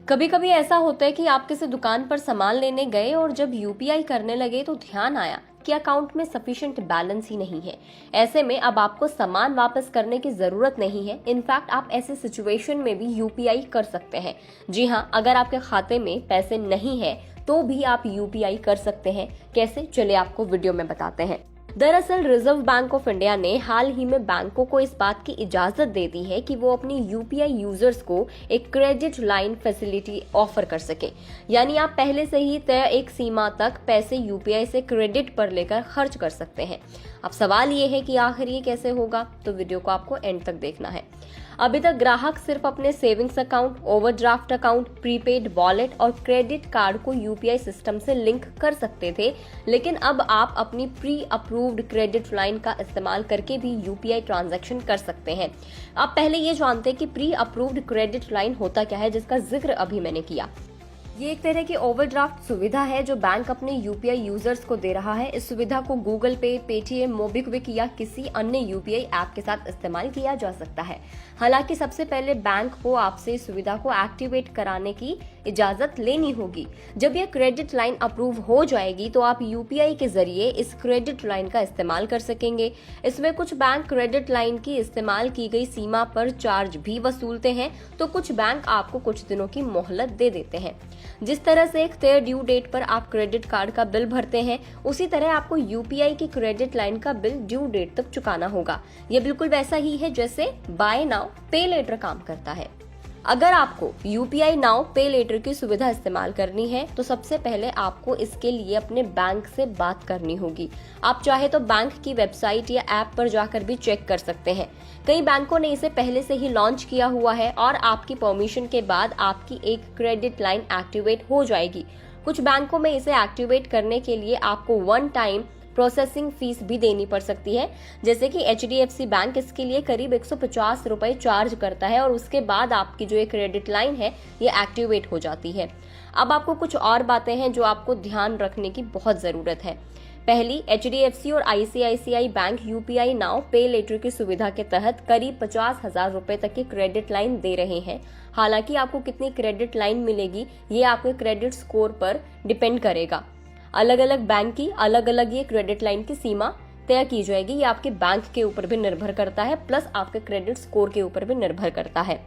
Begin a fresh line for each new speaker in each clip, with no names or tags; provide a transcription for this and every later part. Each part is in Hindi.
कभी कभी ऐसा होता है कि आप किसी दुकान पर सामान लेने गए और जब यूपीआई करने लगे तो ध्यान आया कि अकाउंट में सफिशिएंट बैलेंस ही नहीं है। ऐसे में अब आपको सामान वापस करने की जरूरत नहीं है। इनफैक्ट आप ऐसे सिचुएशन में भी यूपीआई कर सकते हैं। जी हाँ, अगर आपके खाते में पैसे नहीं है तो भी आप यूपीआई कर सकते हैं। कैसे, चलिए आपको वीडियो में बताते हैं। दरअसल रिजर्व बैंक ऑफ इंडिया ने हाल ही में बैंकों को इस बात की इजाजत दे दी है कि वो अपनी यूपीआई यूजर्स को एक क्रेडिट लाइन फैसिलिटी ऑफर कर सके। यानी आप पहले से ही तय एक सीमा तक पैसे यूपीआई से क्रेडिट पर लेकर खर्च कर सकते हैं। अब सवाल ये है कि आखिर ये कैसे होगा, तो वीडियो को आपको एंड तक देखना है। अभी तक ग्राहक सिर्फ अपने savings account, overdraft account, prepaid wallet और क्रेडिट कार्ड को यूपीआई सिस्टम से लिंक कर सकते थे, लेकिन अब आप अपनी प्री अप्रूव्ड क्रेडिट लाइन का इस्तेमाल करके भी यूपीआई ट्रांजैक्शन कर सकते हैं। आप पहले ये जानते हैं कि प्री अप्रूव्ड क्रेडिट लाइन होता क्या है, जिसका जिक्र अभी मैंने किया। ये एक तरह की ओवरड्राफ्ट सुविधा है जो बैंक अपने यूपीआई यूजर्स को दे रहा है। इस सुविधा को गूगल पे, पेटीएम, मोबीक्विक या किसी अन्य यूपीआई ऐप के साथ इस्तेमाल किया जा सकता है। हालांकि सबसे पहले बैंक को आपसे इस सुविधा को एक्टिवेट कराने की इजाजत लेनी होगी। जब यह क्रेडिट लाइन अप्रूव हो जाएगी तो आप यूपीआई के जरिए इस क्रेडिट लाइन का इस्तेमाल कर सकेंगे। इसमें कुछ बैंक क्रेडिट लाइन की इस्तेमाल की गई सीमा पर चार्ज भी वसूलते हैं, तो कुछ बैंक आपको कुछ दिनों की मोहलत दे देते हैं। जिस तरह से एक तय ड्यू डेट पर आप क्रेडिट कार्ड का बिल भरते हैं, उसी तरह आपको यूपीआई की क्रेडिट लाइन का बिल ड्यू डेट तक चुकाना होगा। यह बिल्कुल वैसा ही है जैसे बाय नाउ पे लेटर काम करता है। अगर आपको यूपीआई नाउ पे लेटर की सुविधा इस्तेमाल करनी है तो सबसे पहले आपको इसके लिए अपने बैंक से बात करनी होगी। आप चाहे तो बैंक की वेबसाइट या ऐप पर जाकर भी चेक कर सकते हैं। कई बैंकों ने इसे पहले से ही लॉन्च किया हुआ है और आपकी परमिशन के बाद आपकी एक क्रेडिट लाइन एक्टिवेट हो जाएगी। कुछ बैंकों में इसे एक्टिवेट करने के लिए आपको वन टाइम प्रोसेसिंग फीस भी देनी पड़ सकती है। जैसे कि एचडीएफसी बैंक इसके लिए करीब 150 रुपए चार्ज करता है और उसके बाद आपकी जो ये क्रेडिट लाइन है ये एक्टिवेट हो जाती है। अब आपको कुछ और बातें हैं जो आपको ध्यान रखने की बहुत जरूरत है। पहली, एचडीएफसी और आईसीआईसीआई बैंक यूपीआई नाउ पे लेटर की सुविधा के तहत करीब 50,000 रुपए तक की क्रेडिट लाइन दे रहे हैं। हालांकि आपको कितनी क्रेडिट लाइन मिलेगी ये आपके क्रेडिट स्कोर पर डिपेंड करेगा। अलग अलग बैंक की अलग अलग ये क्रेडिट लाइन की सीमा तय की जाएगी। ये आपके बैंक के ऊपर भी निर्भर करता है, प्लस आपके क्रेडिट स्कोर के ऊपर भी निर्भर करता है।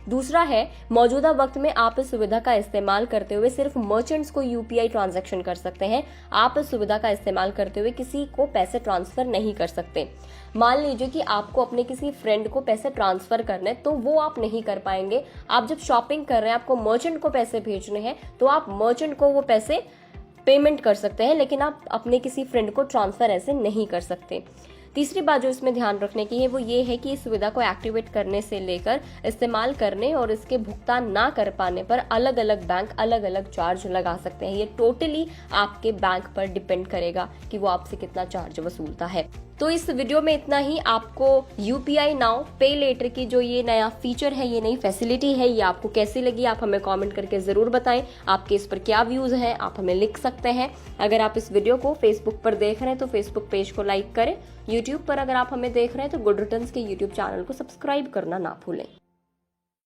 दूसरा है, मौजूदा वक्त में आप इस सुविधा का इस्तेमाल करते हुए सिर्फ मर्चेंट्स को यूपीआई ट्रांजैक्शन कर सकते हैं। आप इस सुविधा का इस्तेमाल करते हुए किसी को पैसे ट्रांसफर नहीं कर सकते। मान लीजिए कि आपको अपने किसी फ्रेंड को पैसे ट्रांसफर करने, तो वो आप नहीं कर पाएंगे। आप जब शॉपिंग कर रहे हैं, आपको मर्चेंट को पैसे भेजने हैं, तो आप मर्चेंट को वो पैसे पेमेंट कर सकते हैं, लेकिन आप अपने किसी फ्रेंड को ट्रांसफर ऐसे नहीं कर सकते। तीसरी बात जो इसमें ध्यान रखने की है वो ये है कि इस सुविधा को एक्टिवेट करने से लेकर इस्तेमाल करने और इसके भुगतान ना कर पाने पर अलग अलग बैंक अलग अलग चार्ज लगा सकते हैं। ये टोटली आपके बैंक पर डिपेंड करेगा कि वो आपसे कितना चार्ज वसूलता है। तो इस वीडियो में इतना ही। आपको यूपीआई नाउ पे लेटर की जो ये नया फीचर है, ये नई फैसिलिटी है, ये आपको कैसी लगी आप हमें कमेंट करके जरूर बताएं। आपके इस पर क्या व्यूज हैं आप हमें लिख सकते हैं। अगर आप इस वीडियो को फेसबुक पर देख रहे हैं तो फेसबुक पेज को लाइक करें। यूट्यूब पर अगर आप हमें देख रहे हैं तो गुड रिटर्न्स के यूट्यूब चैनल को सब्सक्राइब करना ना भूलें।